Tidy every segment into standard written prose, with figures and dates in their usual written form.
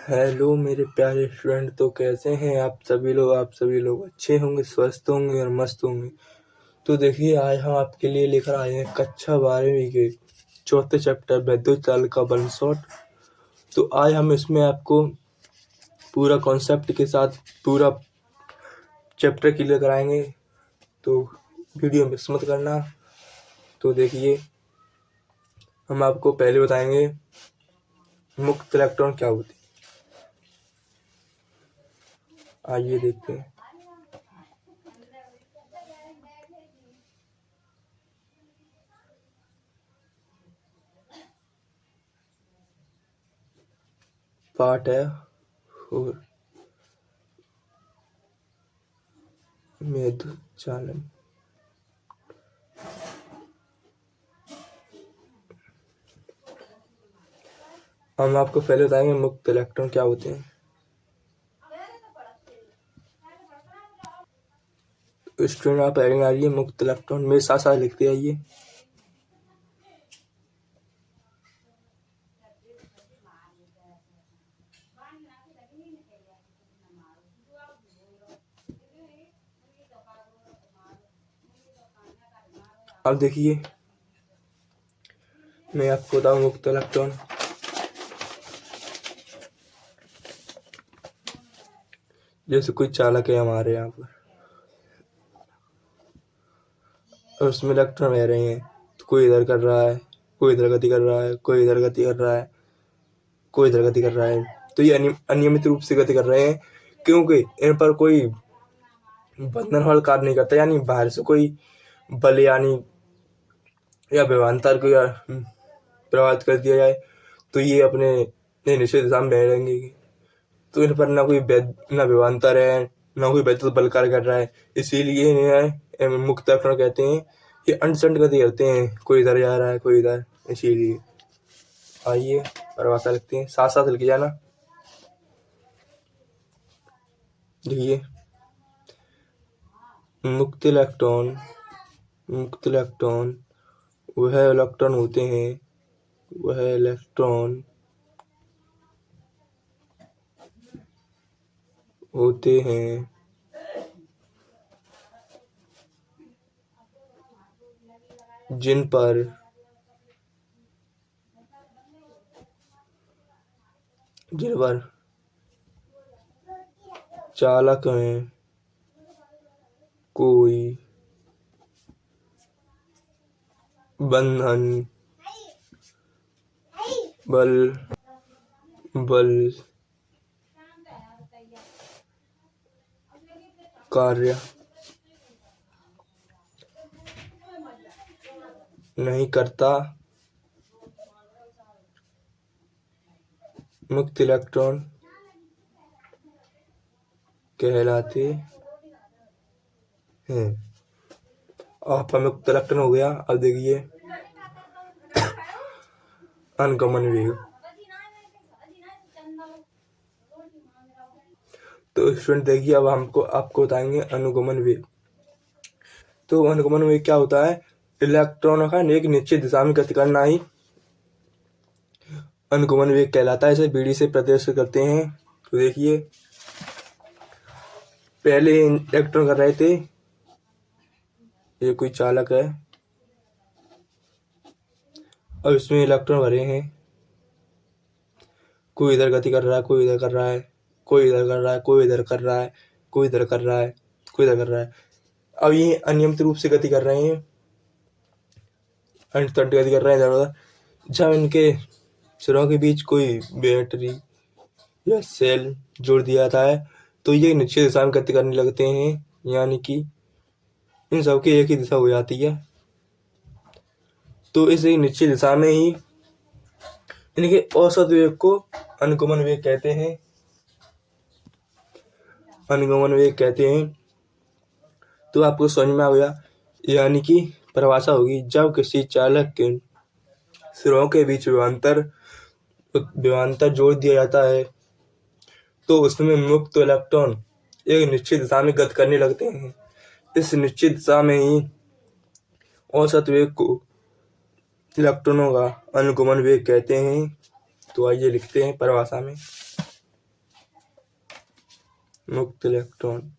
Hello मेरे प्यारे student, तो कैसे हैं आप सभी लोग अच्छे होंगे, स्वस्थ होंगे और मस्त होंगे। तो देखिए, आज हम आपके लिए लेकर आए हैं कक्षा 12वीं के चौथे चैप्टर विद्युत चाल का वन शॉट। तो आज हम इसमें आपको पूरा कॉन्सेप्ट के साथ पूरा चैप्टर क्लियर कराएंगे, तो वीडियो मिस मत करना। तो देखिए, हम आपको पहले बताएंगे मुक्त इलेक्ट्रॉन क्या होती है। आइए देखते हैं। पार्ट है और विद्युत चालन। हम आपको पहले बताएंगे मुक्त इलेक्ट्रॉन क्या होते हैं। स्टूडेंट, आप हेडिंग आ रही है मुक्त इलेक्ट्रॉन, मेरे साथ साथ लिखते आइए। अब देखिए, मैं आपको बताऊं मुक्त इलेक्ट्रॉन। जैसे कोई चालक है हमारे यहाँ पर और उसमें इलेक्ट्रॉन बह रहे हैं, तो कोई इधर कर रहा है, कोई इधर गति कर रहा है, कोई इधर गति कर रहा है, कोई इधर गति कर रहा है। तो ये अनियमित रूप से गति कर रहे हैं, क्योंकि इन पर कोई बंधन वाला कार्य नहीं करता, यानी बाहर से कोई बल या विभवांतर को प्रभावित कर दिया जाए तो ये अपने निश्चित दिशा में बह रहेंगे। तो इन पर ना विभवांतर है, ना कोई विद्युत बल कार्य कर रहा है, इसीलिए इन्हें मुक्त इलेक्ट्रॉन कहते हैं। ये अनसंट गति करते हैं, कोई इधर जा रहा है, कोई इधर, इसीलिए। आइए परिभाषा लिखते हैं, साथ साथ लिख जाना। देखिए, मुक्त इलेक्ट्रॉन वह इलेक्ट्रॉन होते हैं जिन पर चालक में कोई बंधन बल कार्य नहीं करता, मुक्त इलेक्ट्रॉन कहलाते हैं। आपका मुक्त इलेक्ट्रॉन हो गया। अब देखिए अनुगमन वेग। तो स्टूडेंट देखिए, अब आपको बताएंगे अनुगमन वेग। तो अनुगमन वेग क्या होता है? इलेक्ट्रॉनों का एक निश्चित दिशा में गति करना ही अनुगमन वेग कहलाता है। इसे बीडी से प्रदर्शित करते हैं। तो देखिए, पहले इलेक्ट्रॉन कर रहे थे, ये कोई चालक है, अब इसमें इलेक्ट्रॉन भरे हैं, कोई इधर गति कर रहा है, कोई इधर कर रहा है, कोई इधर कर रहा है, कोई इधर कर रहा है, कोई इधर कर रहा है, कोई इधर कर रहा है। अब ये अनियमित रूप से गति कर रहे हैं, अनस्टंट गति कर रहे हैं इधर उधर। जब इनके सिरों के बीच कोई बैटरी या सेल जोड़ दिया जाता है तो ये निश्चित दिशा में गति करने लगते हैं, यानी कि इन सबकी एक ही दिशा हो जाती है। तो इस निश्चित दिशा में ही इनके औसत वेग को अनुगमन वेग कहते हैं। तो आपको समझ में आ गया, यानी कि परिभाषा होगी, जब किसी चालक के सिरों के बीच विभवांतर जोड़ दिया जाता है तो उसमें मुक्त इलेक्ट्रॉन एक निश्चित दिशा में गति करने लगते हैं। इस निश्चित दिशा में ही औसत वेग को इलेक्ट्रॉनों का अनुगमन वेग कहते हैं। तो आइए लिखते हैं परिभाषा में। मुक्त इलेक्ट्रॉन,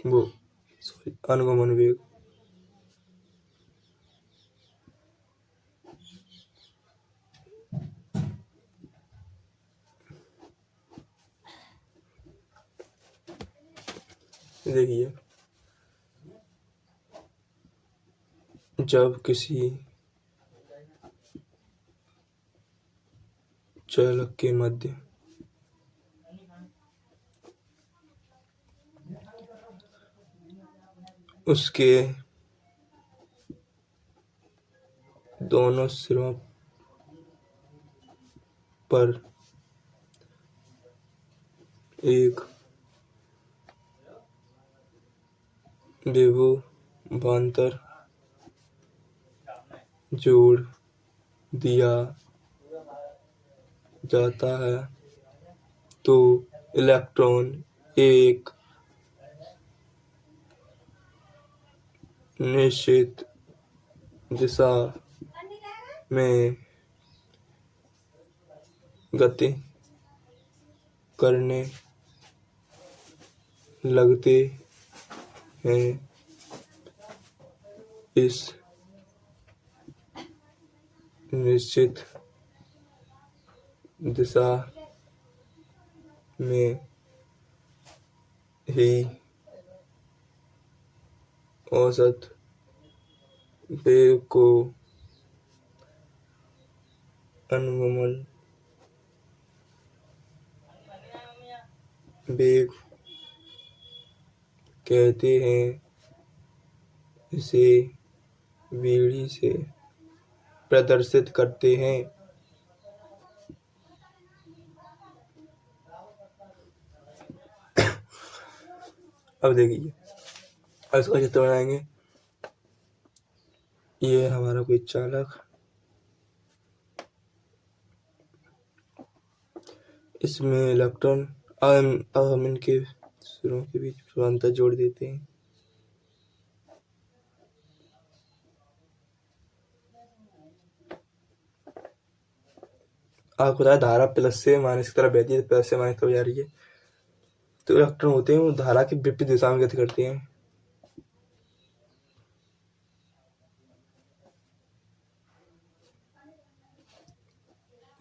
वो सॉरी अनुगमन वेग, देखिए जब किसी चालक के मध्य उसके दोनों सिरों पर एक विभवांतर जोड़ दिया जाता है तो इलेक्ट्रॉन एक निश्चित दिशा में गति करने लगते हैं। इस निश्चित दिशा में ही औसत वेग को अनुगमन वेग कहते हैं। इसे विधि से प्रदर्शित करते हैं। अब देखिए इसका चित्र बनाएंगे। ये है हमारा कोई चालक, इसमें इलेक्ट्रॉन, अब हम इनके सिरों के बीच विभवांतर जोड़ देते हैं। आपको पता है धारा प्लस से माइनस की तरफ बहती है, प्लस से माइनस की तरफ जा रही है। तो इलेक्ट्रॉन होते हैं वो धारा की विपरीत दिशा में गति करते हैं।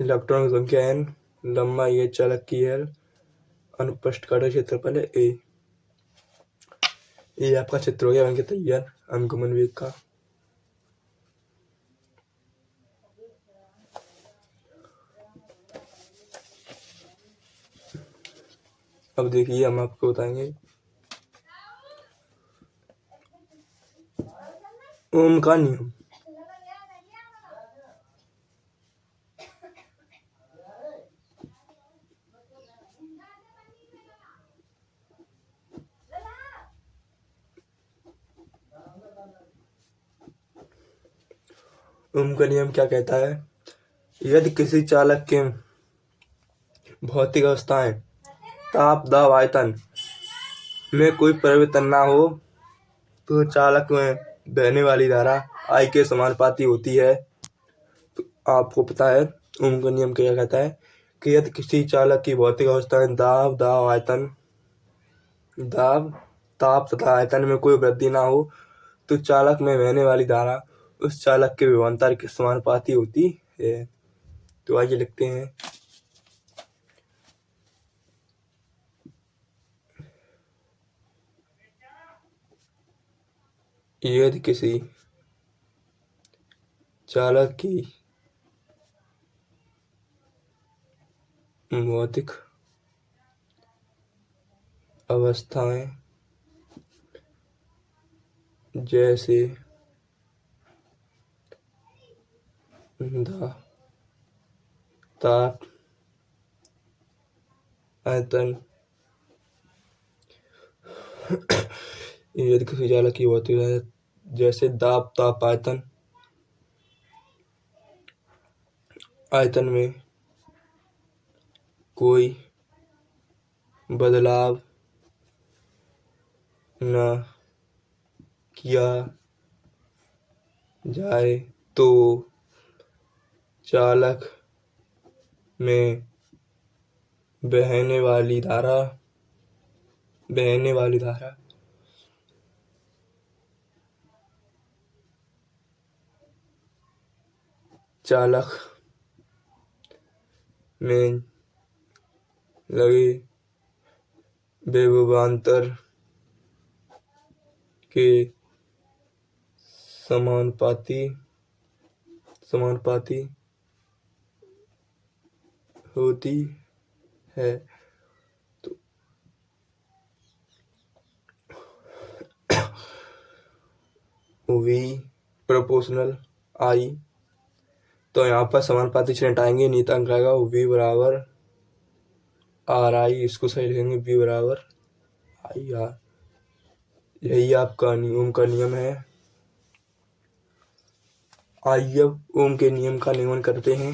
इलेक्ट्रॉन की संख्या n, लंबाई है चालक की l, अनुप्रस्थ काटा क्षेत्रफल है a। ये आपका चित्र हो गया बनके तैयार अनुगमन वेग का। अब देखिए हम आपको बताएंगे ओम का नियम। ओम का नियम क्या कहता है? यदि किसी चालक के भौतिक अवस्थाएं ताप, दाब, आयतन में कोई परिवर्तन ना हो तो चालक में बहने वाली धारा I के समानुपाती होती है। तो आपको पता है ओम का नियम क्या कहता है कि यदि किसी चालक की भौतिक अवस्थाएं दाब, ताप तथा आयतन में कोई वृद्धि ना हो तो चालक में बहने वाली धारा उस चालक के विभवांतर के समानुपाती होती है। तो आइए लिखते हैं। यदि किसी चालक की भौतिक अवस्थाएं जैसे ताप, आयतन, यदि किसी चालक की भौतिक जैसे दाब, ताप, आयतन में कोई बदलाव न किया जाए तो चालक में बहने वाली धारा चालक में लगे विभवांतर के समानुपाती होती है। तो V प्रोपोर्शनल I, तो यहाँ पर समानुपाती चिन्ह हटाएंगे, नीतांक आएगा V बराबर RI, इसको सही लिखेंगे V बराबर IR। यही आपका ओम का नियम है। आइए अब ओम के नियम का नियमन करते हैं।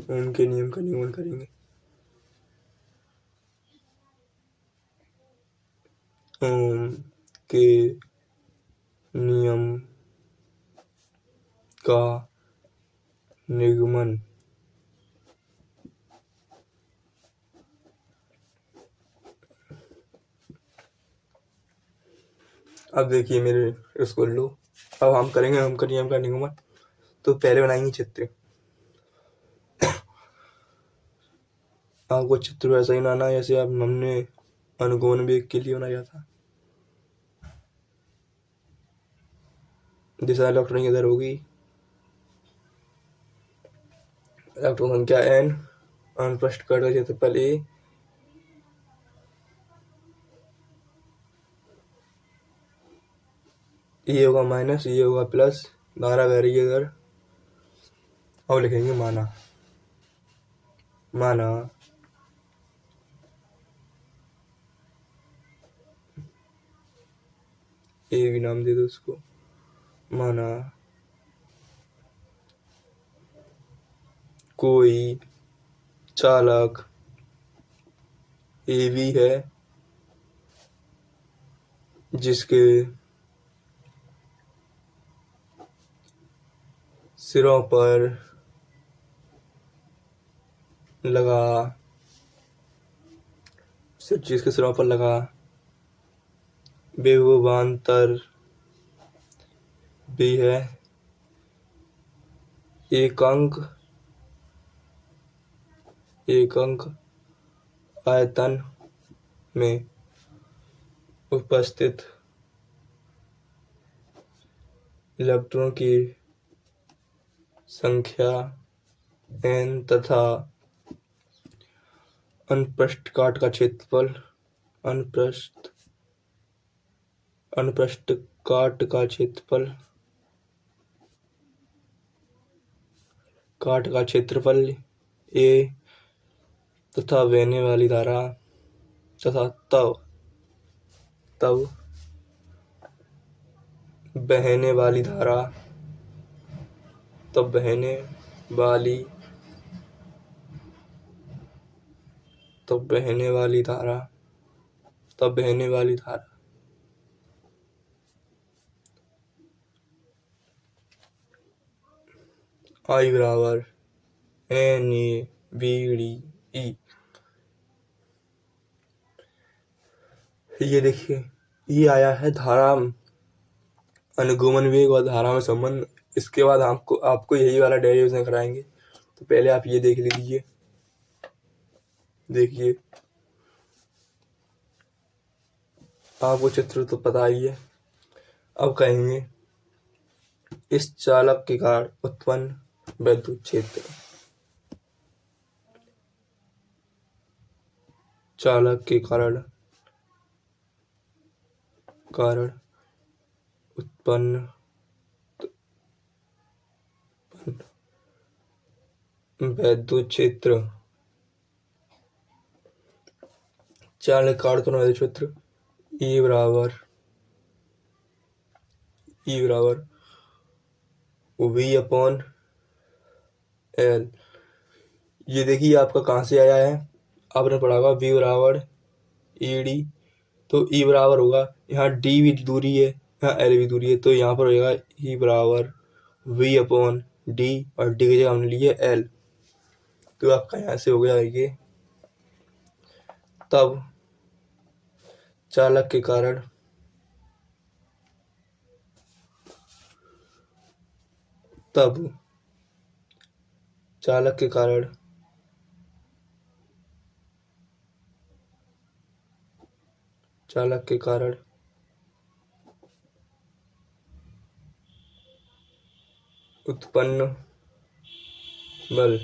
ओम के नियम का नियमन करेंगे। ओम के नियम का निगमन अब देखिए मेरे इसको लो। अब हम करेंगे ओम के नियम का निगमन। तो पहले बनाएंगे चित्र। आपको चित्र वैसा ही बनाना है जैसे अब हमने अनुगमन वेग के लिए बनाया था। दिशा इलेक्ट्रॉन की इधर होगी, इलेक्ट्रॉन संख्या n, अनुप्रस्थ कण का क्षेत्रफल A, ये होगा माइनस, ये होगा प्लस, धारा बह रही है इधर। अब लिखेंगे माना ए भी नाम दे दो उसको। माना कोई चालक ए भी है जिसके सिरों पर लगा विभवांतर भी है। एक अंक आयतन में उपस्थित इलेक्ट्रॉन की संख्या n तथा अनुप्रस्थ काट का क्षेत्रफल A तथा बहने वाली धारा तथा तब बहने वाली धारा I बराबर NaBDE। ये देखिए, ये आया है धारा अनुगमन वेग और धारा में संबंध। इसके बाद आपको यही वाला डेरिवेशन कराएंगे। तो पहले आप ये देख लीजिए। देखिए, आपको चित्र तो पता ही है। अब कहेंगे इस चालक के कारण उत्पन्न विद्युत क्षेत्र। चालक के कारण उत्पन्न विद्युत क्षेत्र। चालक का उत्पन्न विद्युत क्षेत्र E बराबर V/L। ये देखिए आपका कहाँ से आया है, आपने पढ़ा होगा V बराबर ED। तो E बराबर होगा, यहाँ D भी दूरी है, यहाँ एल भी दूरी है, तो यहाँ पर हो जाएगा ई बराबर वी अपॉन डी, और डी की जगह हमने लिए एल, तो आपका यहाँ से हो गया ये। तब चालक के कारण तब चालक के कारण चालक के कारण उत्पन्न बल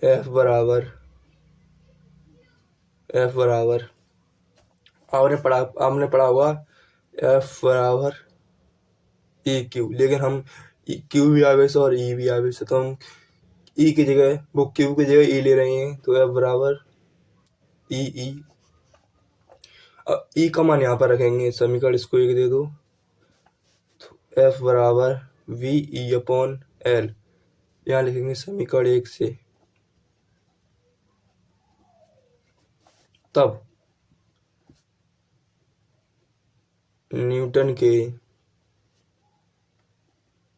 F बराबर आपने पढ़ा होगा F बराबर ई क्यू, लेकिन हम क्यू भी आवेश और ई भी आवेश है, तो हम ई की जगह वो क्यू की जगह ई ले रहे हैं, तो F बराबर ई। अब ई का मान यहाँ पर रखेंगे, समीकरण इसको एक दे दो, तो F बराबर वी ई अपॉन एल, यहाँ लिखेंगे समीकरण 1 से। तब न्यूटन के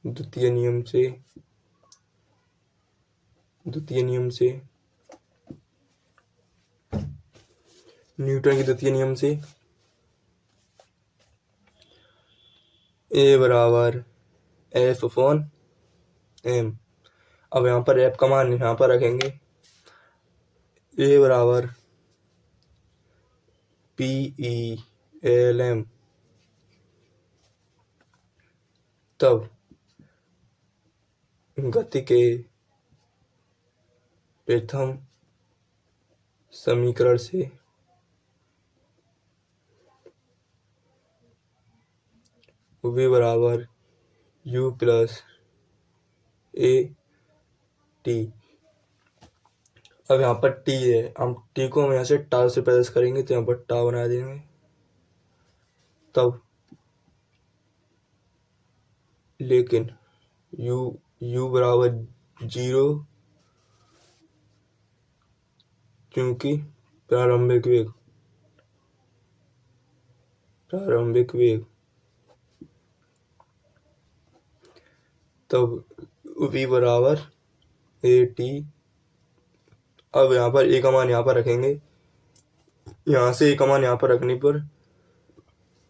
द्वितीय नियम से ए बराबर एफ अपॉन एम। अब यहाँ पर एफ का मान यहाँ पर रखेंगे, ए बराबर पी ई एल एम। तब गति के प्रथम समीकरण से v बराबर u प्लस ए टी। अब यहाँ पर t है, हम t को हम यहाँ से टाउ से प्रदर्शित करेंगे, तो यहाँ पर टाउ बना देंगे। तब लेकिन u बराबर 0, क्योंकि प्रारंभिक वेग। तब v बराबर ए टी। अब यहाँ पर ए का मान यहाँ पर रखेंगे, यहाँ से ए का मान यहाँ पर रखने पर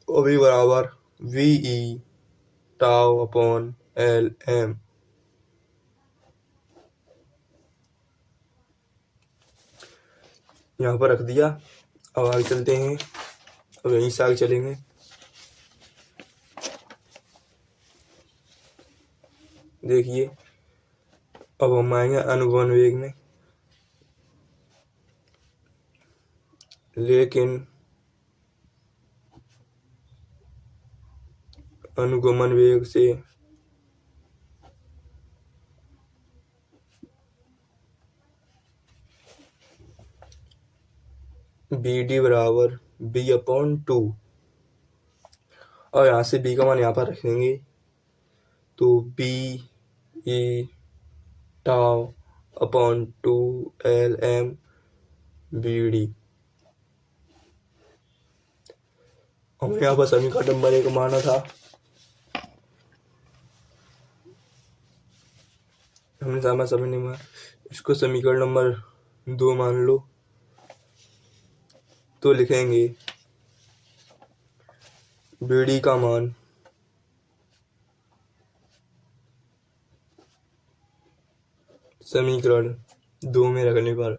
v बराबर V E tau upon L M. यहाँ पर रख दिया। अब आगे चलते हैं, अब यहीं से आगे चलेंगे। देखिए, अब हम आएंगे अनुगमन वेग में, लेकिन अनुगमन वेग से बी डी बराबर बी अपॉन 2, और यहाँ से बी का मान यहाँ पर रखेंगे, तो B E tau upon 2 L M B D. हमें यहाँ पर समीकरण नंबर 1 माना था, हमने समझ नहीं माना, इसको समीकरण नंबर 2 मान लो। तो लिखेंगे बीडी का मान समीकरण 2 में रखने पर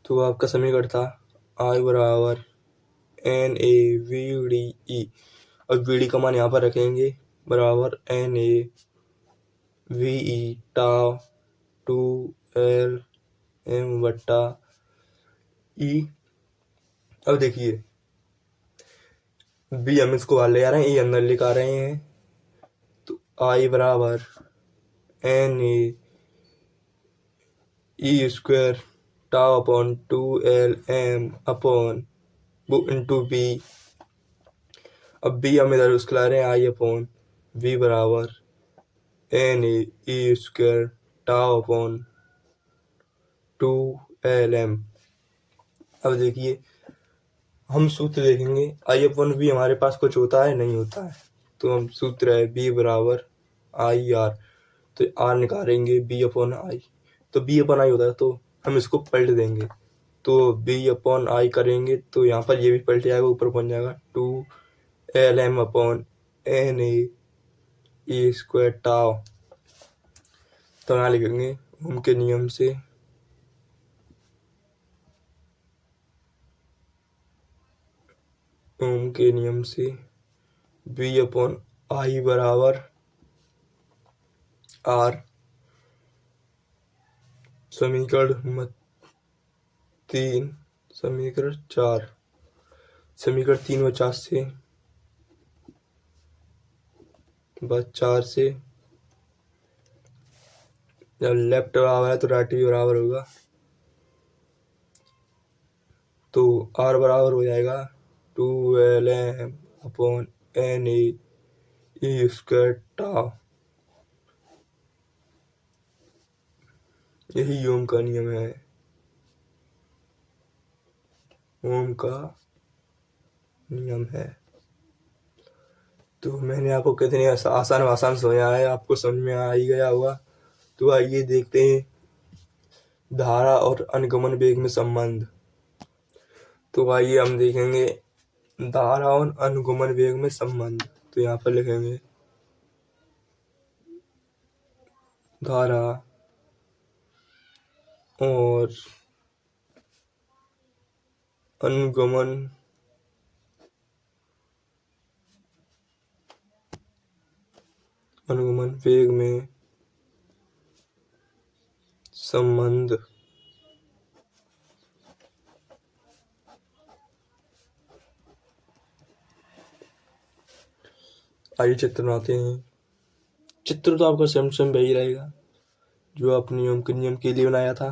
तो आपका समीकरण था I बराबर N A V D E. अब वी डी का मान यहाँ पर रखेंगे, बराबर N A V E tau 2 L M बट्टा ई। अब देखिए, बी हम इसको बाहर ले आ रहे हैं, ई अंदर लेकर आ रहे हैं, तो I बराबर N E square tau upon 2 L M upon into B. अब बी हम इधर उसको ला रहे हैं, I अपॉन वी बराबर N E square tau upon 2LM। अब देखिए हम सूत्र देखेंगे, आई अपॉन बी हमारे पास कुछ होता है नहीं होता है, तो हम सूत्र है बी बराबर आई आर, तो आर निकालेंगे बी अपॉन आई, तो बी अपॉन आई होता है, तो हम इसको पलट देंगे, तो बी अपॉन आई करेंगे तो यहाँ पर ये भी पलट जाएगा, ऊपर बन जाएगा 2LM upon N E square tau. तो यहाँ लिखेंगे ओम के नियम से बी अपॉन आई बराबर आर। समीकरण 3, समीकरण 4, समीकरण 3 व 4 से बस 4 से जब लेफ्ट बराबर है तो राइट भी बराबर होगा, तो आर बराबर हो जाएगा 2LM upon N E square tau. यही ओम का नियम है, ओम का नियम है। तो मैंने आपको कितने आसान आसान समझाया है, आपको समझ में आ ही गया होगा। तो आइए देखते हैं धारा और अनुगमन वेग में संबंध। तो आइए हम देखेंगे धारा और अनुगमन वेग में संबंध। तो यहाँ पर लिखेंगे धारा और अनुगमन वेग में संबंध। आइए चित्र बनाते हैं। चित्र तो आपका सेम वही रहेगा जो आपने नियम के लिए बनाया था।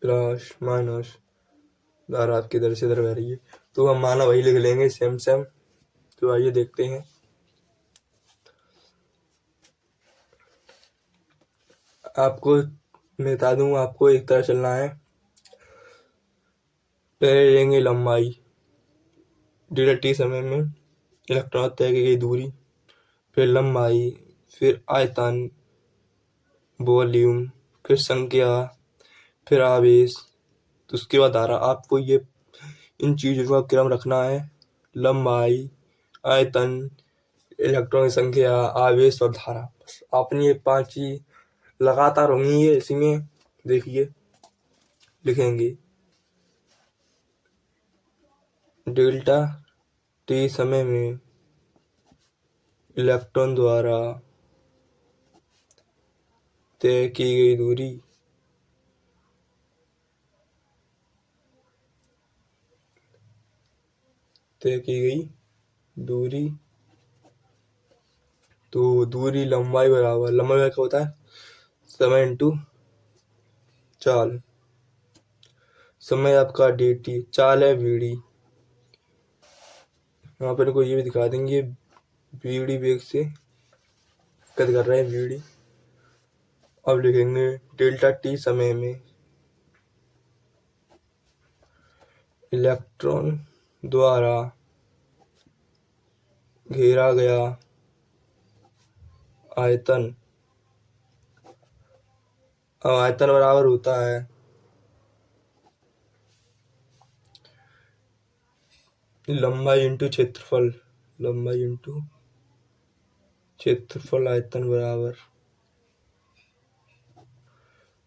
प्लस माइनस धारा आपकी इधर से इधर बह रही है, तो हम माना वही लिख लेंगे सेम। तो आइए देखते हैं। आपको मैं बता दूं, आपको एक तरह चलना है। पहले लेंगे लंबाई डेल्टा टी समय में इलेक्ट्रॉन तय की गई दूरी, फिर लंबाई, फिर आयतन, वॉल्यूम, फिर संख्या, फिर आवेश, तो उसके बाद धारा। आपको ये इन चीज़ों का क्रम रखना है, लंबाई, आयतन, इलेक्ट्रॉन की संख्या, आवेश और धारा। बस आपने ये 5 चीज लगातार होंगी ये इसी में। देखिए लिखेंगे डेल्टा टी समय में इलेक्ट्रॉन द्वारा तय की गई दूरी, तो दूरी लंबाई बराबर, लंबाई क्या होता है, समय इंटू चाल। समय आपका dt, चाल है vd। यहाँ पर इनको ये भी दिखा देंगे vd वेग से गति कर रहे हैं vd। अब लिखेंगे डेल्टा टी समय में इलेक्ट्रॉन द्वारा घेरा गया आयतन। अब आयतन बराबर होता है लंबाई इंटू क्षेत्रफल, आयतन बराबर।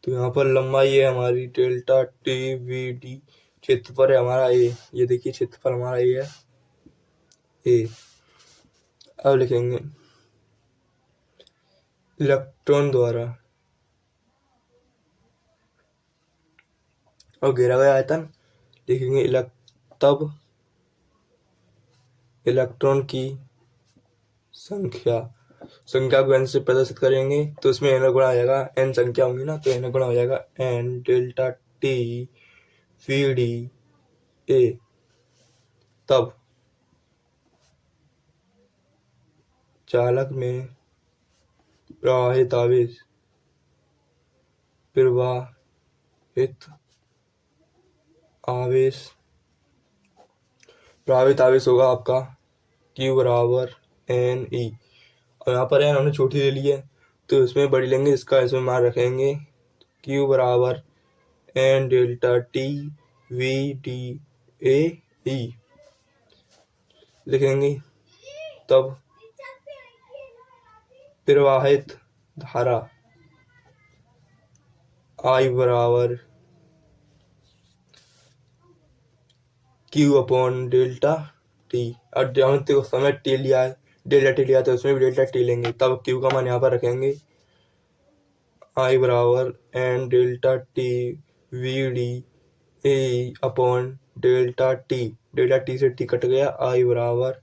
तो यहाँ पर लंबाई है हमारी डेल्टा टी वी डी, क्षेत्रफल है हमारा ए। ये देखिए क्षेत्रफल हमारा ए है, ए। अब लिखेंगे इलेक्ट्रॉन द्वारा और घेरा गया आयतन, लिखेंगे तब इलेक्ट्रॉन की संख्या। संख्या को n से प्रदर्शित करेंगे तो उसमें n गुणा आ जाएगा, n संख्या होंगी ना तो n गुणा हो जाएगा n delta t V D A. तब चालक में प्रवाहित आवेश प्रवाहित आवेश होगा आपका Q बराबर एन ई। और यहाँ पर n हमने छोटी ले ली है तो इसमें बड़ी लेंगे, इसका इसमें मान रखेंगे Q बराबर N delta T V D A E लिखेंगे। तब प्रवाहित धारा I बराबर Q अपॉन डेल्टा टी। और हमने तो समय टी लिया है, डेल्टा टी लिया तो उसमें भी डेल्टा टी लेंगे। तब Q का मान यहाँ पर रखेंगे I बराबर N delta T V D A upon delta T से टी कट गया, I बराबर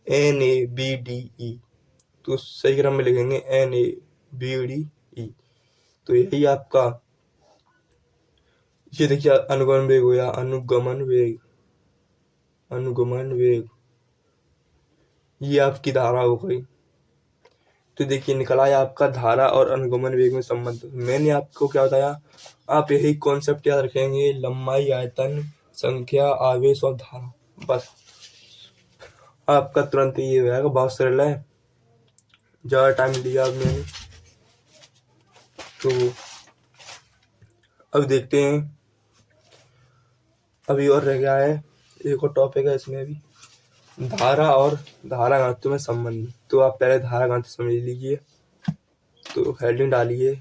N A B D E. तो सही क्रम में लिखेंगे N A B D E. तो यही आपका, ये देखिए अनुगमन वेग हो या अनुगमन वेग, ये आपकी धारा हो गई। तो देखिए निकला है आपका धारा और अनुगमन वेग में संबंध। मैंने आपको क्या बताया, आप यही कॉन्सेप्ट याद रखेंगे, लंबाई, आयतन, संख्या, आवेश और धारा, बस आपका तुरंत ये हो जाएगा। बहुत सरल है, ज़्यादा टाइम लिया अब मैंने। तो अब देखते हैं, अभी और रह गया है एक और टॉपिक है इसमें भी, धारा और धारा घनत्व में संबंध। तो आप पहले धारा घनत्व समझ लीजिए। तो हेडिंग डालिए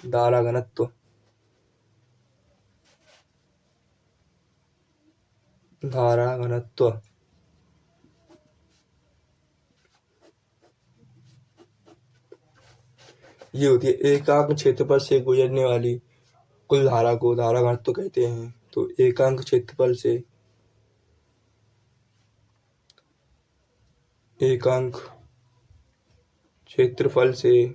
धारा घनत्व। धारा घनत्व ये होती है एकांक क्षेत्रफल से गुजरने वाली कुल धारा को धारा घनत्व कहते हैं। तो एकांक क्षेत्रफल से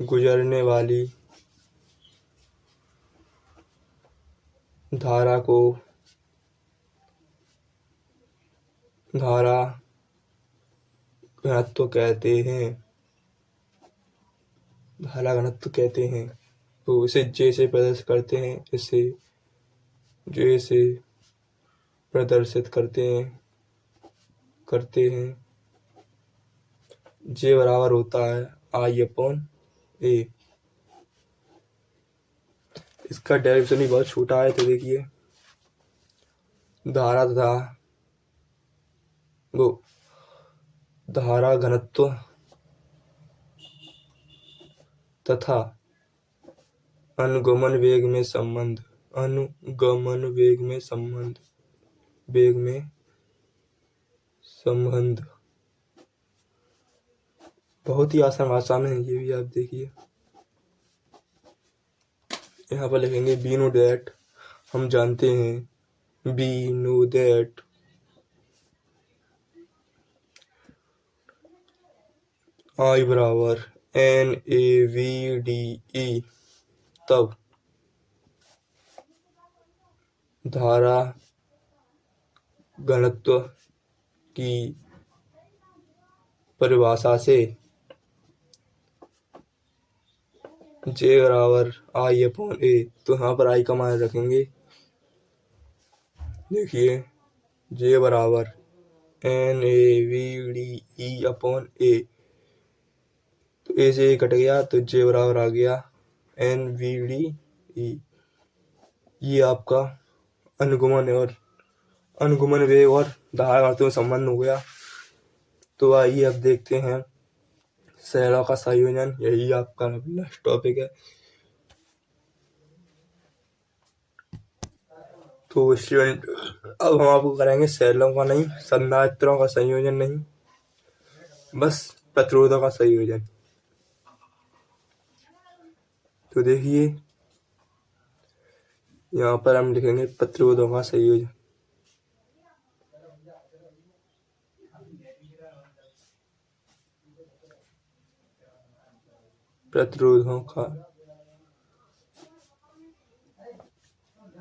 गुजरने वाली धारा को धारा घनत्व कहते हैं। धारा घनत्व कहते हैं। तो इसे जे से प्रदर्शित करते हैं, इसे जे से प्रदर्शित करते हैं। जे बराबर होता है आई अपॉन ए। इसका डेरिवेशन भी बहुत छोटा है। तो देखिए धारा घनत्व तथा अनुगमन वेग में संबंध। बहुत ही आसान भाषा में है ये भी, आप देखिए यहाँ पर लिखेंगे बी नो दैट। हम जानते हैं बी नो दैट आई बराबर N A V D E. तब धारा घनत्व की परिभाषा से जे बराबर आई अपॉन ए। तो यहाँ पर आई का मान रखेंगे। देखिए जे बराबर N A V D E upon A. तो ए से ए कट गया तो जे बराबर आ गया एन वी डी ई। ये आपका अनुगमन वेग और धारा घनत्व में संबंध हो गया। तो आइए अब देखते हैं शैलों का संयोजन। यही आपका लास्ट टॉपिक है। तो स्टूडेंट अब हम आपको कराएंगे शैलों का नहीं, संधारित्रों का संयोजन नहीं, बस प्रतिरोधों का संयोजन। तो देखिए यहाँ पर हम लिखेंगे प्रतिरोधों का संयोजन। प्रतिरोधों का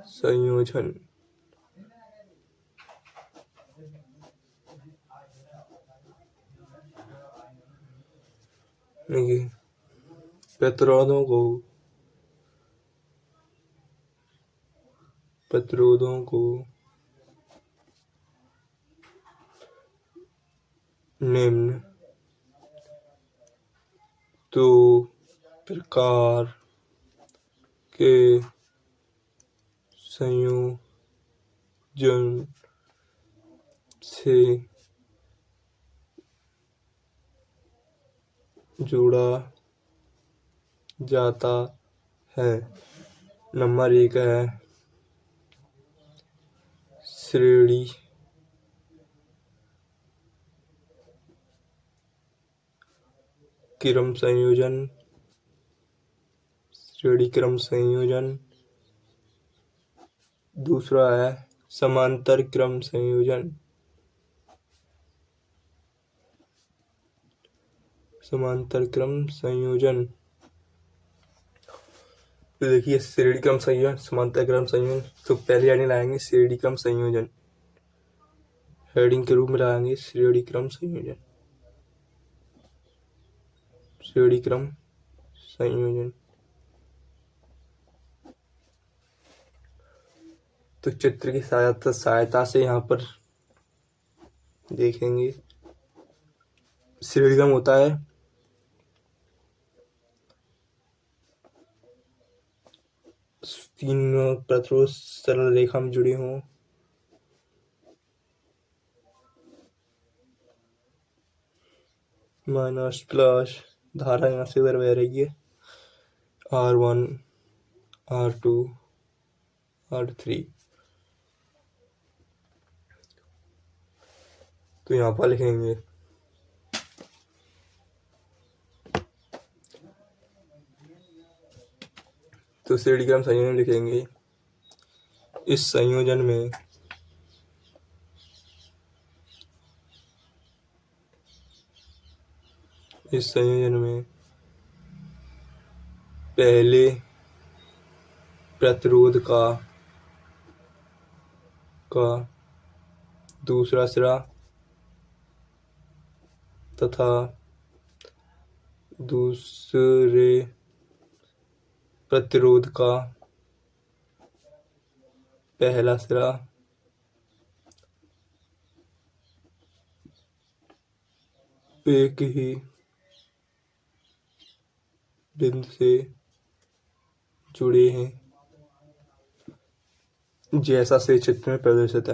संयोजन देखिए प्रतिरोधों को निम्न दो प्रकार के संयोजन से जोड़ा जाता है। नंबर 1 है श्रेणी क्रम संयोजन। दूसरा है समांतर क्रम संयोजन। तो देखिए श्रेणी क्रम संयोजन, समांतर क्रम संयोजन। तो पहले हेडिंग लाएंगे श्रेणी क्रम संयोजन, हेडिंग के रूप में लाएंगे श्रेणी क्रम संयोजन। तो चित्र की सहायता से यहाँ पर देखेंगे। श्रेणी क्रम होता है तीन प्रतिरोध सरल रेखा में जुड़े हों, माइनस प्लस धारा यहाँ से इधर बह रही है, R1 R2 R3। तो यहाँ पर लिखेंगे तो श्रेणी क्रम संयोजन लिखेंगे। इस संयोजन में पहले प्रतिरोध का दूसरा सिरा तथा दूसरे प्रतिरोध का पहला सिरा एक ही बिंदु से जुड़े हैं, जैसा से चित्र में प्रदर्शित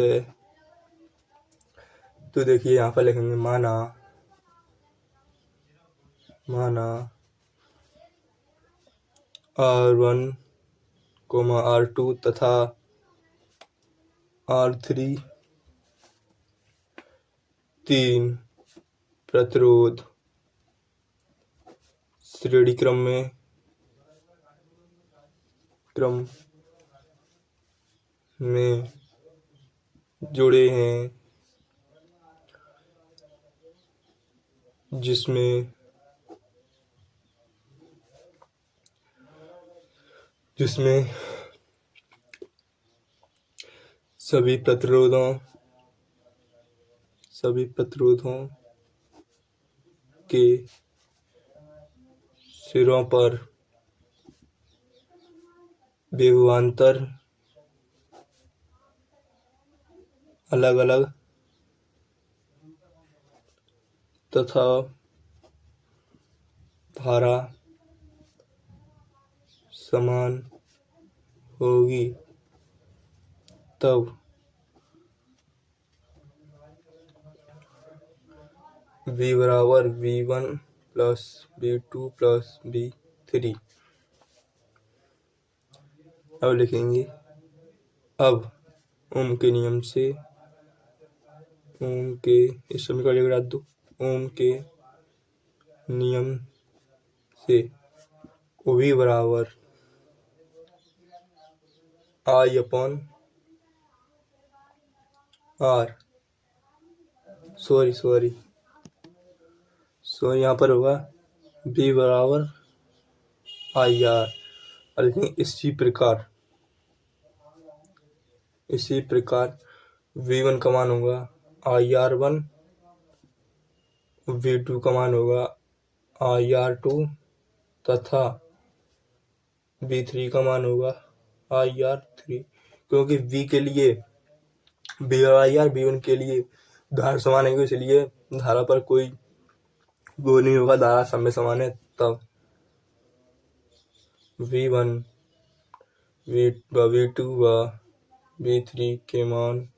है। तो देखिए यहाँ पर लिखेंगे माना R1, R2 तथा R3 तीन प्रतिरोध श्रेणी क्रम में जुड़े हैं, जिसमें सभी प्रतिरोधों के सिरों पर विभवांतर अलग अलग तथा धारा समान होगी, तब V बराबर V1 plus V2 plus V3। अब लिखेंगे ओम के नियम से इस समीकरण को याद दो। ओम के नियम से V बराबर I/R आर सॉरी यहाँ पर होगा बी बराबर आई आर। और लिखेंगे इसी प्रकार V1 का मान होगा IR1, V2 का मान होगा IR2 तथा V3 का मान होगा IR3। क्योंकि V के लिए V और IR V1 के लिए धारा समान है, इसलिए धारा पर कोई वो नहीं होगा, धारा सब में समान है। तब V1 V2 व V3 के मान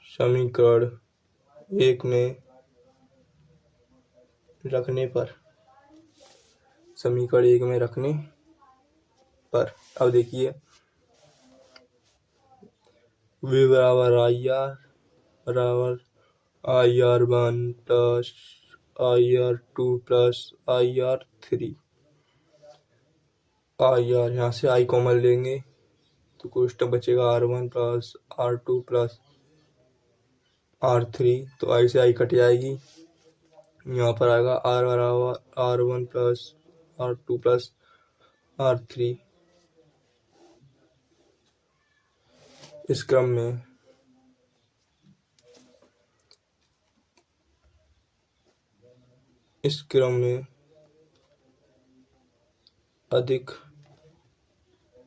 समीकरण 1 में रखने पर अब देखिए V बराबर बराबर IR1 plus IR2 plus IR3। यहाँ से I कॉमन लेंगे तो कोष्टक बचेगा R1 plus R2 plus R3। तो I से I कट जाएगी, यहाँ पर आएगा R बराबर R1 plus R2 plus R3। इस क्रम में अधिक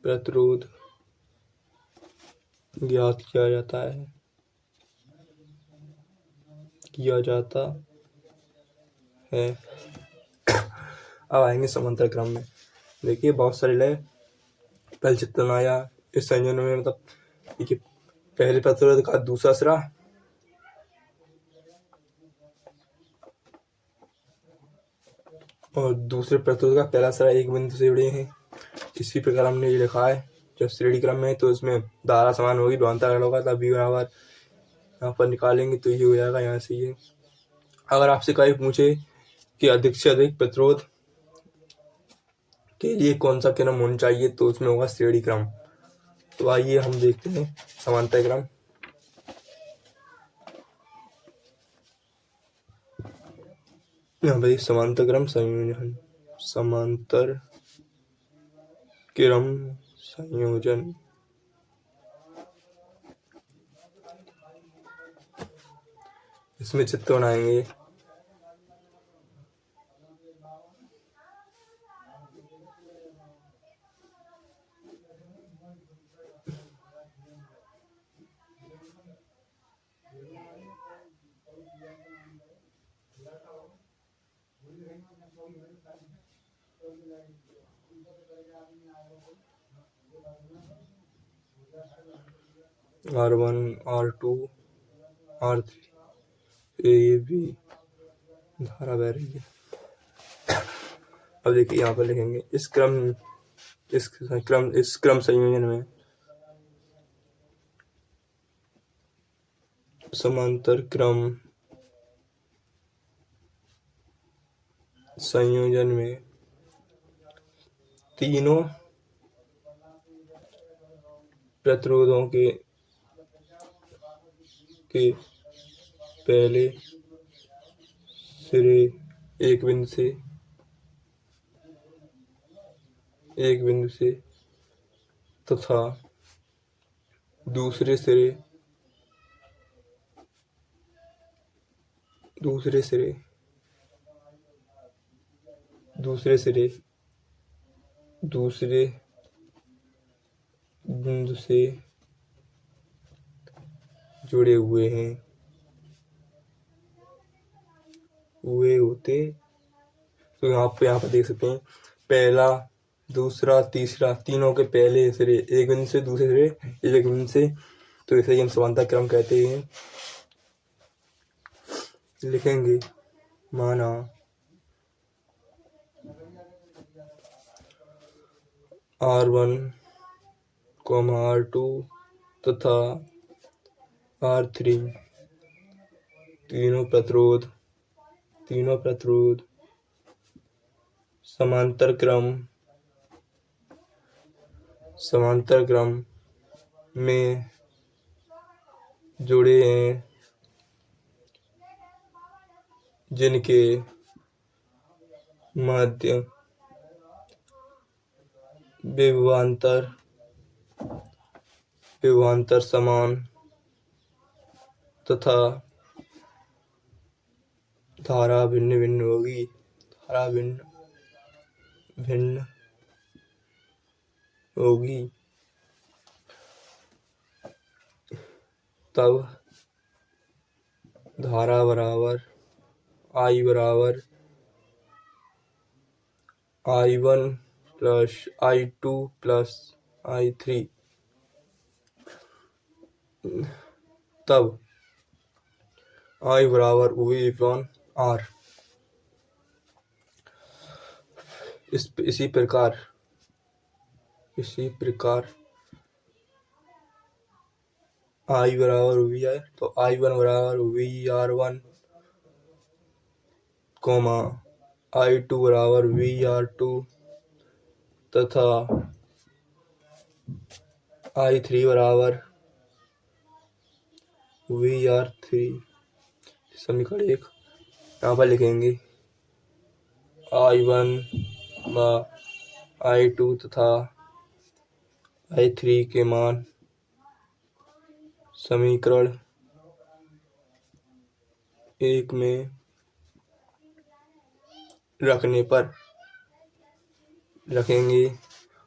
प्रतिरोध ज्ञात किया जाता है। अब आएंगे समांतर क्रम में। देखिए बहुत सारे लय पहले चित्र बनाया इस संयोजन में, मतलब देखिए पहले प्रतिरोध का दूसरा सिरा और दूसरे प्रतिरोध का पहला सिरा एक बिंदु से जुड़े हैं। इसी प्रकार हमने ये लिखा है, जब श्रेणी क्रम में तो इसमें धारा समान होगी, विभवांतर अलग होगा, तब V बराबर यहाँ पर निकालेंगे तो ये हो जाएगा यहाँ से ये। अगर आपसे कहीं पूछे कि अधिक से अधिक प्रतिरोध के लिए कौन सा क्रम होना चाहिए तो उसमें होगा श्रेणी क्रम। तो आइए हम देखते हैं समांतर क्रम। यहाँ पर समांतर क्रम संयोजन इसमें चित्र बनाएंगे। R1 R2 R3 A B धारा बह रही है। अब देखिए यहाँ पर लिखेंगे इस क्रम संयोजन में समांतर क्रम संयोजन में तीनों प्रतिरोधों के पहले सिरे एक बिंदु से तथा दूसरे बिंदु से जुड़े हुए होते। तो यहाँ पर देख सकते हैं पहला दूसरा तीसरा तीनों के पहले सिरे एक बिंदु से, दूसरे सिरे एक बिंदु से, तो इसे हम समांतर क्रम कहते हैं। लिखेंगे माना R1, R2 तथा R3 तीनों प्रतिरोध समांतर क्रम में जुड़े हैं, जिनके मध्य विभवांतर समान तथा धारा भिन्न भिन्न होगी। धारा भिन्न भिन्न होगी, तब धारा बराबर I बराबर I1 plus I2 plus I3, तब I बराबर V/R। इसी प्रकार I बराबर VR, तो I1 बराबर VR1, I2 बराबर VR2 तथा I3 बराबर VR3। समीकरण 1 यहाँ पर लिखेंगे I1 व I2 तथा I3 के मान समीकरण 1 में रखने पर रखेंगे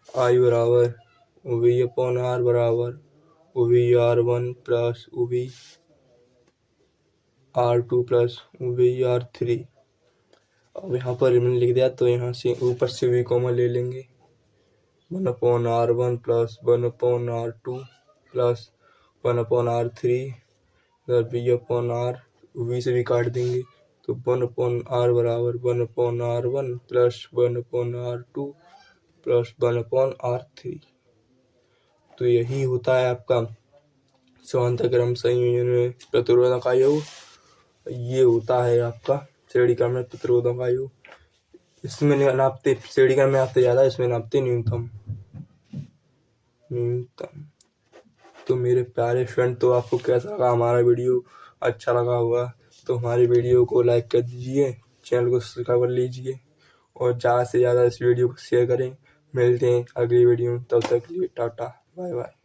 I बराबर V/R बराबर VR1 plus VR2 plus VR3। अब यहाँ पर मैंने लिख दिया, तो यहाँ से ऊपर से V कॉमन ले लेंगे। 1/R1 plus 1/R2 plus 1/R3 V/R, V से भी काट देंगे, तो 1/R बराबर 1/R1 plus 1/R2 plus 1/R3। तो यही होता है आपका समांतर क्रम संयोजन में प्रतिरोधों का योग। ये होता है आपका श्रेणी क्रम में प्रतिरोधों का योग। इसमें नापते श्रेणी क्रम में नापते ज़्यादा, इसमें नापते न्यूनतम। तो मेरे प्यारे फ्रेंड, तो आपको कैसा लगा हमारा वीडियो? अच्छा लगा होगा तो हमारी वीडियो को लाइक कर दीजिए, चैनल को सब्सक्राइब कर लीजिए और ज़्यादा से ज़्यादा इस वीडियो को शेयर करें। मिलते हैं अगली वीडियो में, तब तक के लिए टाटा बाय बाय।